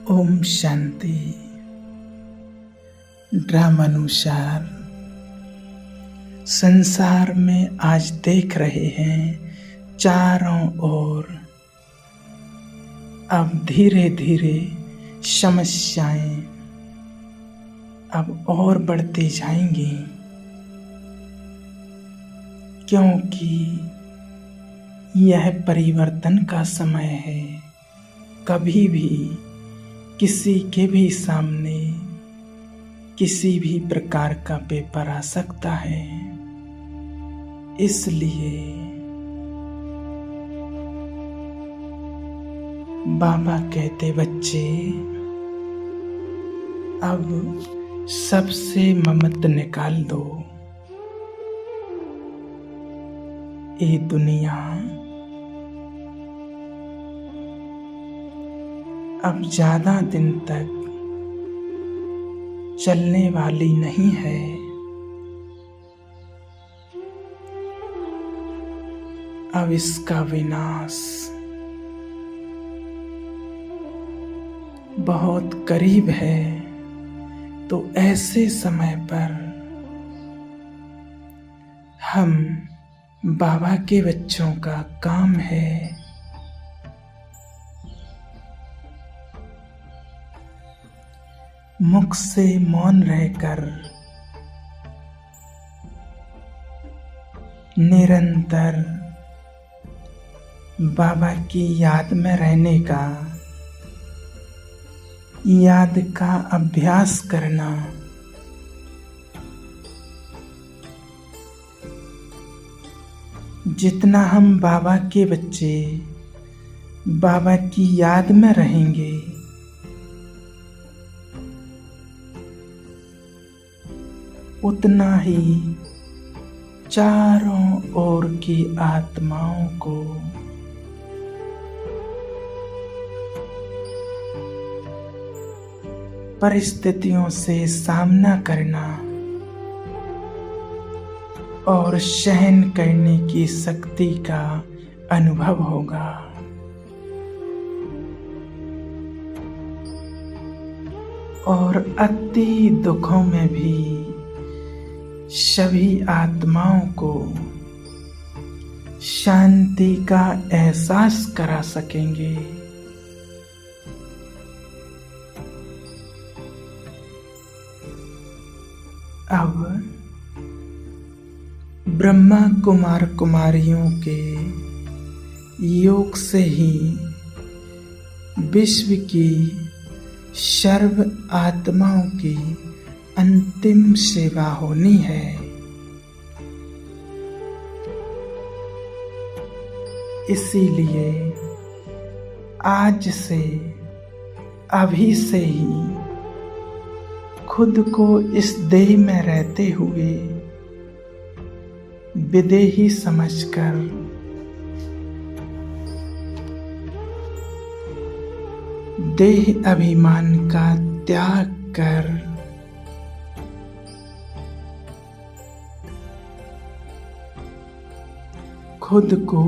ओम शांति। ड्रामानुसार संसार में आज देख रहे हैं चारों ओर अब धीरे धीरे समस्याएं अब और बढ़ती जाएंगी, क्योंकि यह परिवर्तन का समय है। कभी भी किसी के भी सामने किसी भी प्रकार का पेपर आ सकता है। इसलिए बाबा कहते, बच्चे अब सबसे ममत निकाल दो। ये दुनिया अब ज्यादा दिन तक चलने वाली नहीं है। अब इसका विनाश बहुत करीब है। तो ऐसे समय पर हम बाबा के बच्चों का काम है मुख से मौन रहकर निरंतर बाबा की याद में रहने का, याद का अभ्यास करना। जितना हम बाबा के बच्चे बाबा की याद में रहेंगे, उतना ही चारों ओर की आत्माओं को परिस्थितियों से सामना करना और सहन करने की शक्ति का अनुभव होगा। और अति दुखों में भी सभी आत्माओं को शांति का एहसास करा सकेंगे। अब ब्रह्मा कुमार कुमारियों के योग से ही विश्व की सर्व आत्माओं की अंतिम सेवा होनी है। इसीलिए आज से, अभी से ही खुद को इस देह में रहते हुए विदेही समझकर देह अभिमान का त्याग कर खुद को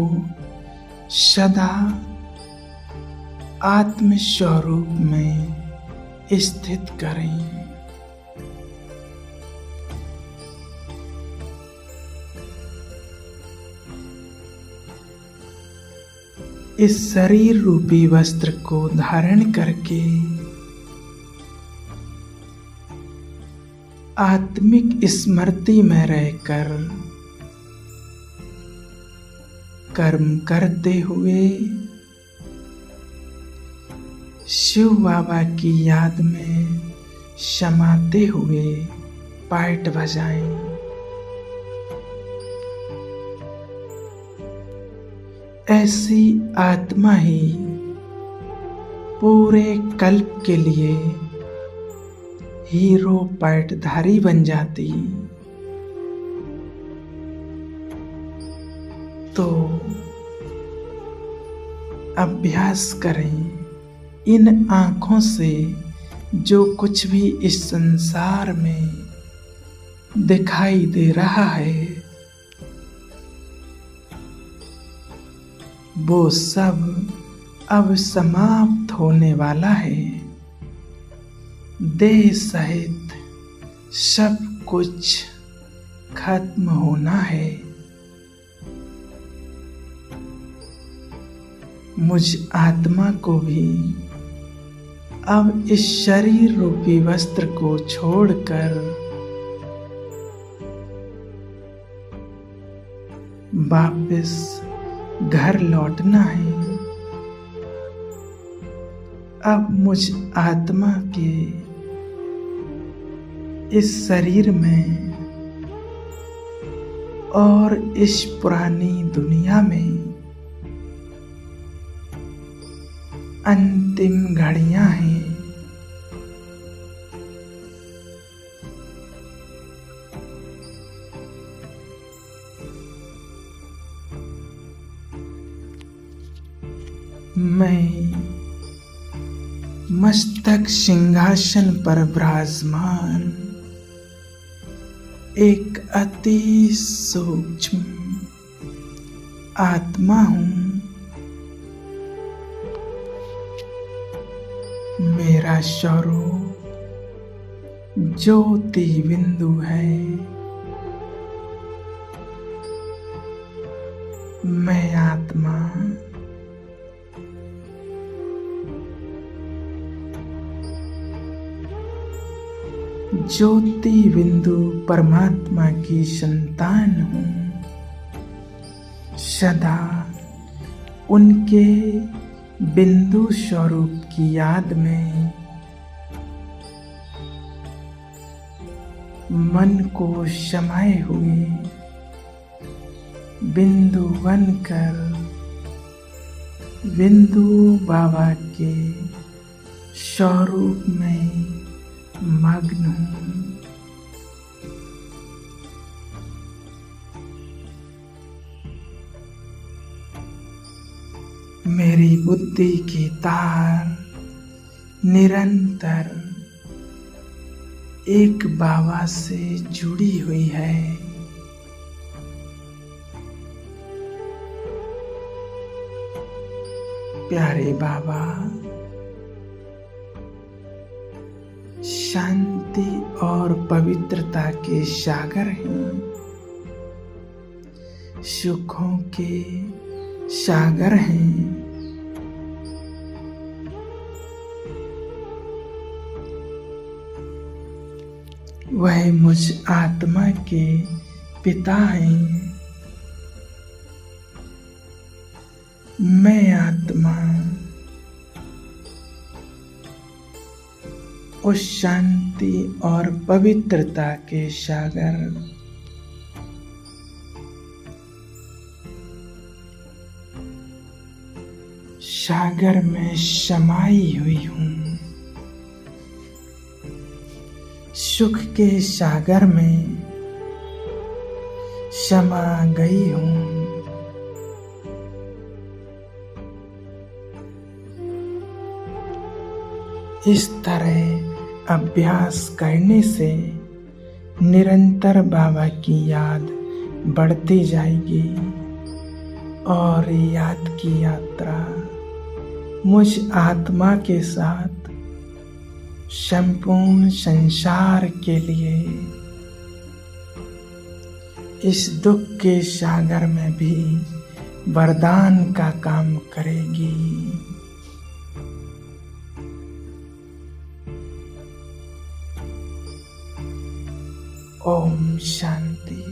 सदा आत्म स्वरूप में स्थित करें। इस शरीर रूपी वस्त्र को धारण करके आत्मिक स्मृति में रहकर कर्म करते हुए शिव बाबा की याद में समाते हुए पाठ बजाएं। ऐसी आत्मा ही पूरे कल्प के लिए हीरो पाठधारी बन जाती। तो अभ्यास करें, इन आँखों से जो कुछ भी इस संसार में दिखाई दे रहा है, वो सब अब समाप्त होने वाला है। देह सहित सब कुछ खत्म होना है। मुझ आत्मा को भी अब इस शरीर रूपी वस्त्र को छोड़कर वापस घर लौटना है। अब मुझ आत्मा के इस शरीर में और इस पुरानी दुनिया में अंतिम घड़ियां हैं। मैं मस्तक सिंहासन पर विराजमान एक अति सूक्ष्म आत्मा हूँ। मेरा स्वरूप ज्योति बिंदु है। मैं आत्मा ज्योति बिंदु परमात्मा की संतान हूँ। सदा उनके बिंदु स्वरूप की याद में मन को समाये हुए बिंदु बनकर बिंदु बाबा के स्वरूप में मग्न हूँ। मेरी बुद्धि की तार निरंतर एक बाबा से जुड़ी हुई है। प्यारे बाबा शांति और पवित्रता के सागर हैं, सुखों के सागर हैं। वह मुझ आत्मा के पिता हैं। मैं आत्मा उस शांति और पवित्रता के सागर में समाई हुई हूँ। सुख के सागर में समा गई हूँ। इस तरह अभ्यास करने से निरंतर बाबा की याद बढ़ती जाएगी और याद की यात्रा मुझ आत्मा के साथ संपूर्ण संसार के लिए इस दुख के सागर में भी वरदान का काम करेगी। ओम शांति।